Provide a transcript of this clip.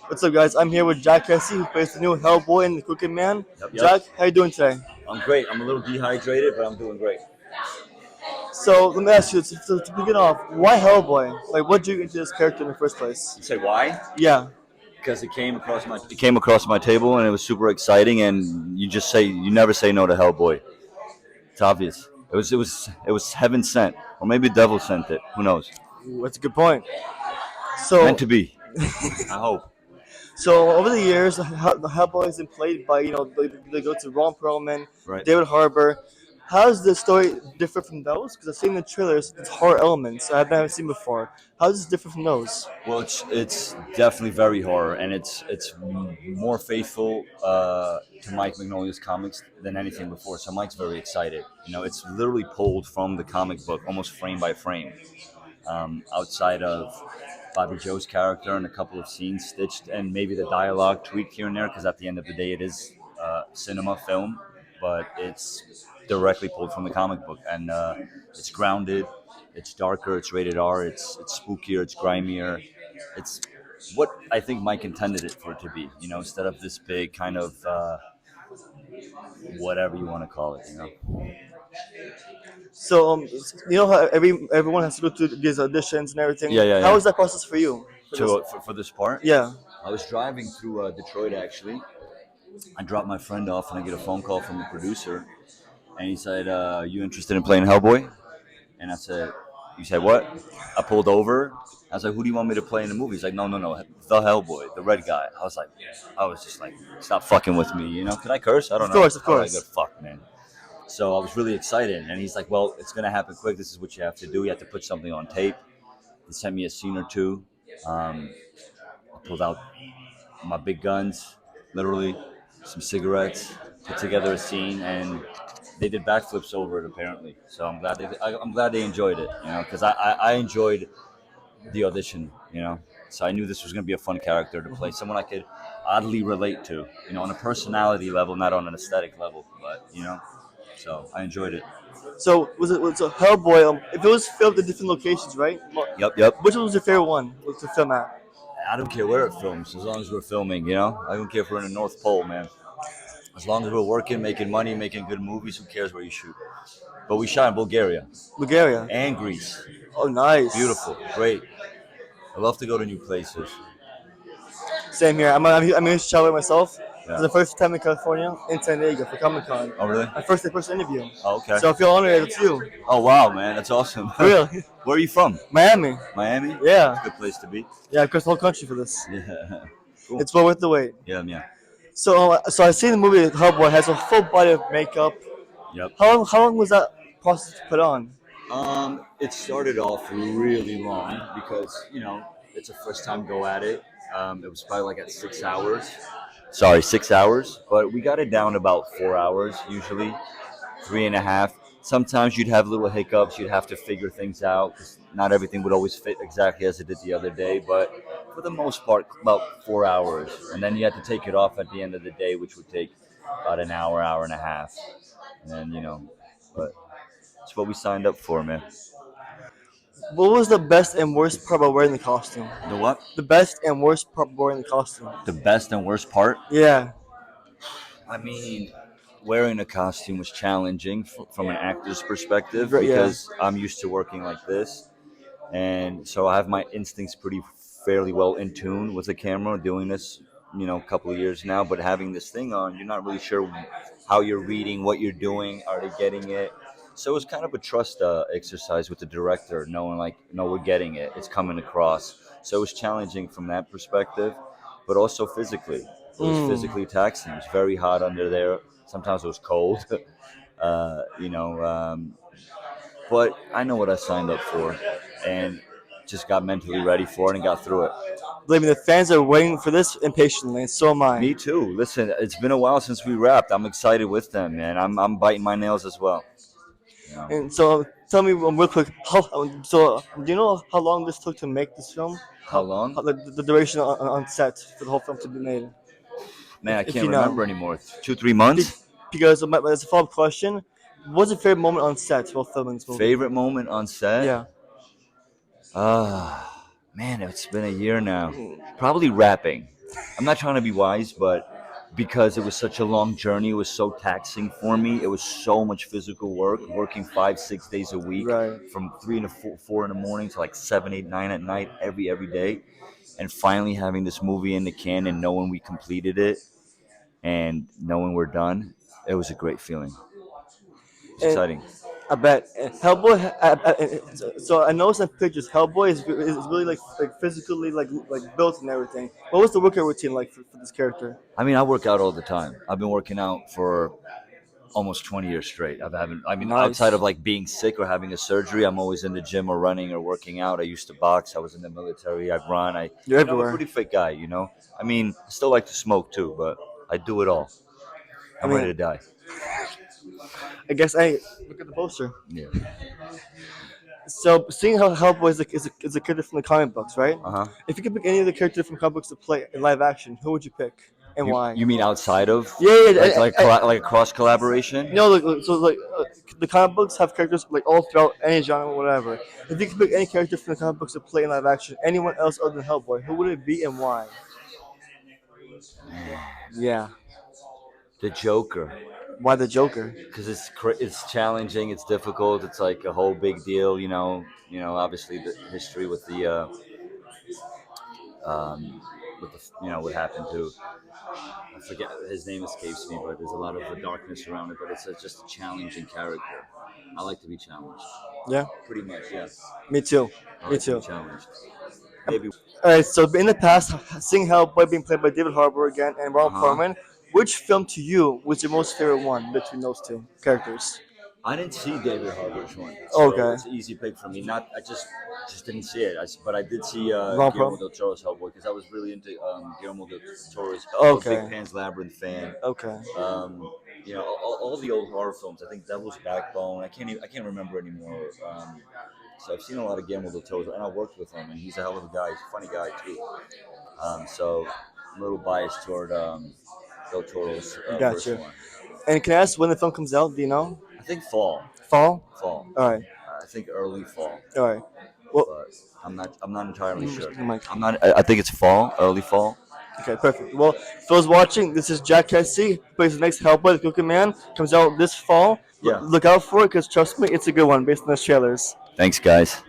What's up, guys? I'm here with Jack Kesy, who plays the new Hellboy in The Crooked Man. Yep, yep. Jack, how you doing today? I'm great. I'm a little dehydrated, but I'm doing great. So let me ask you, to begin off, why Hellboy? Like, what drew you into this character in the first place? You say why? Yeah. Because it came across my table and it was super exciting. And you never say no to Hellboy. It's obvious. It was heaven sent, or maybe the devil sent it. Who knows? Ooh, that's a good point. Meant So, to be. I hope. so over the years, the Hellboy has been played by they go to Ron Perlman, Right. David Harbour. How does the story differ from those? Because I've seen the trailers, it's horror elements I haven't seen before. How does it differ from those? Well, it's definitely very horror, and it's more faithful to Mike Mignolia's comics than anything before. So Mike's very excited. It's literally pulled from the comic book, almost frame by frame. Outside of Bobby Joe's character and a couple of scenes stitched, and maybe the dialogue tweaked here and there, because at the end of the day, it is cinema film, but it's directly pulled from the comic book, and it's grounded, it's darker, it's rated R, it's spookier, it's grimier, it's what I think Mike intended it for it to be. Instead of this big kind of whatever you want to call it. So, you know how everyone has to go through these auditions and everything. Yeah, yeah, How yeah. was that process for you? For this? For this part, Yeah. I was driving through Detroit actually. I dropped my friend off and I get a phone call from the producer, and he said, "You interested in playing Hellboy?" And I said, "You said what?" I pulled over. I was like, "Who do you want me to play in the movie?" He's like, "No, no, no, the Hellboy, the red guy." I was just like, "Stop fucking with me," you know? Could I curse? I don't Of know. course, of All right, course. good, fuck, man. So I was really excited, and he's like, "Well, it's gonna happen quick. This is what you have to do. You have to put something on tape." He sent me a scene or two. Um, I pulled out my big guns, literally, some cigarettes, put together a scene, and they did backflips over it apparently. So I'm glad they enjoyed it, because I enjoyed the audition, So I knew this was going to be a fun character to play, someone I could oddly relate to, on a personality level, not on an aesthetic level, but so I enjoyed it. So was a Hellboy? If it was filmed in different locations, right? Yep, yep. Which one was your favorite one to film at? I don't care where it films, as long as we're filming, I don't care if we're in the North Pole, man. As long as we're working, making money, making good movies, who cares where you shoot? But we shot in Bulgaria Bulgaria. and Greece. Oh, nice. Beautiful, great. I love to go to new places. Same here. I'm here to travel myself. This is Yeah. the first time in California, in San Diego for Comic Con. Oh, really? My first in-person interview. Oh, okay. So I feel honored it's you. Oh, wow, man, that's awesome. Really? Where are you from? Miami. Miami? Yeah. Good place to be. Yeah, across the whole country for this. Yeah. Cool. It's well worth the wait. Yeah, yeah. So I see the movie Hellboy has a full body of makeup. Yep. How long was that process to put on? It started off really long because it's a first time go at it. It was probably like at 6 hours. Sorry, 6 hours, but we got it down to about 4 hours usually, 3.5. Sometimes you'd have little hiccups. You'd have to figure things out 'cause not everything would always fit exactly as it did the other day. But for the most part, about 4 hours, and then you had to take it off at the end of the day, which would take about an hour, hour and a half, and then but it's what we signed up for, man. What was the best and worst part about wearing the costume? The what? The best and worst part about wearing the costume. The best and worst part? Yeah. I mean, wearing a costume was challenging from an actor's perspective Right, yeah. because I'm used to working like this, and so I have my instincts pretty fairly well in tune with the camera. Doing this, a couple of years now, but having this thing on, you're not really sure how you're reading, what you're doing, are they getting it? So it was kind of a trust exercise with the director, knowing like, no, we're getting it, it's coming across. So it was challenging from that perspective, but also physically. It was Mm. physically taxing. It was very hot under there. Sometimes it was cold, uh, you know. Um, but I know what I signed up for, and just got mentally ready for it and got through it. Believe me, the fans are waiting for this impatiently, and so am I. Me too. Listen, it's been a while since we wrapped. I'm excited with them, man. I'm biting my nails as well. You know. And so, tell me real quick, do you know how long this took to make this film? How long? The duration on set for the whole film to be made? Man, I If can't you remember know. anymore. 2, 3 months. Because as a follow-up question, what's your favorite moment on set while filming this movie? Favorite moment on set? Yeah. Man, it's been a year now. Probably rapping. I'm not trying to be wise, but because it was such a long journey, it was so taxing for me. It was so much physical work, working 5, 6 days a week, Right. from 3 to 4 in the morning to like 7, 8, 9 at night, every day, and finally having this movie in the can and knowing we completed it and knowing we're done, it was a great feeling. It was And exciting. I bet Hellboy. So I know some pictures. Hellboy is really like physically like built and everything. What was the workout routine like for this character? I mean, I work out all the time. I've been working out for almost 20 years straight. I mean, outside Nice. of like being sick or having a surgery, I'm always in the gym or running or working out. I used to box. I was in the military. I run. You're I'm a everywhere. pretty fit guy, you know? I mean, I still like to smoke too, but I do it all. I I'm ready mean, to die. I guess I look at the poster. Yeah. So seeing how Hellboy is a character from the comic books, right? Uh huh. If you could pick any of the characters from comic books to play in live action, who would you pick and why? You mean outside of Yeah, yeah. like a cross collaboration? No, the comic books have characters like all throughout any genre, whatever. If you could pick any character from the comic books to play in live action, anyone else other than Hellboy, who would it be and why? Yeah, The Joker, why the Joker? because it's challenging, it's difficult, it's like a whole big deal. Obviously the history um, with what happened to, I forget, his name escapes me, but there's a lot of darkness around it. But just a challenging character. I like to be challenged. Yeah, Pretty much, yeah. me too. I Me like to be too. challenged. Maybe. All right, so in the past, seeing Hellboy being played by David Harbour again and Uh Ronald huh. Perlman, which film to you was your most favorite one between those two characters? I didn't see David Harbour's one, so Okay, it's an easy pick for me. Not, I just didn't see it. But I did see Ronald Guillermo Perlman. del Toro's Hellboy because I was really into Guillermo del Toro's. I'm a big Okay, Pan's Labyrinth fan. okay, Um, all the old horror films. I think Devil's Backbone. I can't remember anymore. So I've seen a lot of Guillermo del Toro, and I worked with him, and he's a hell of a guy. He's a funny guy too. So I'm a little biased toward del Toro's got first you. one. And can I ask when the film comes out? Do you know? I think fall, Fall. fall. All right, I think early fall, all right. Well, but I'm not entirely sure. Mike. I'm not. I think it's fall, early fall. Okay, perfect. Well, for those watching, this is Jack Kesy, who plays the next Hellboy, the Cooking Man. Comes out this fall. Yeah. Look out for it, because trust me, it's a good one based on the trailers. Thanks, guys.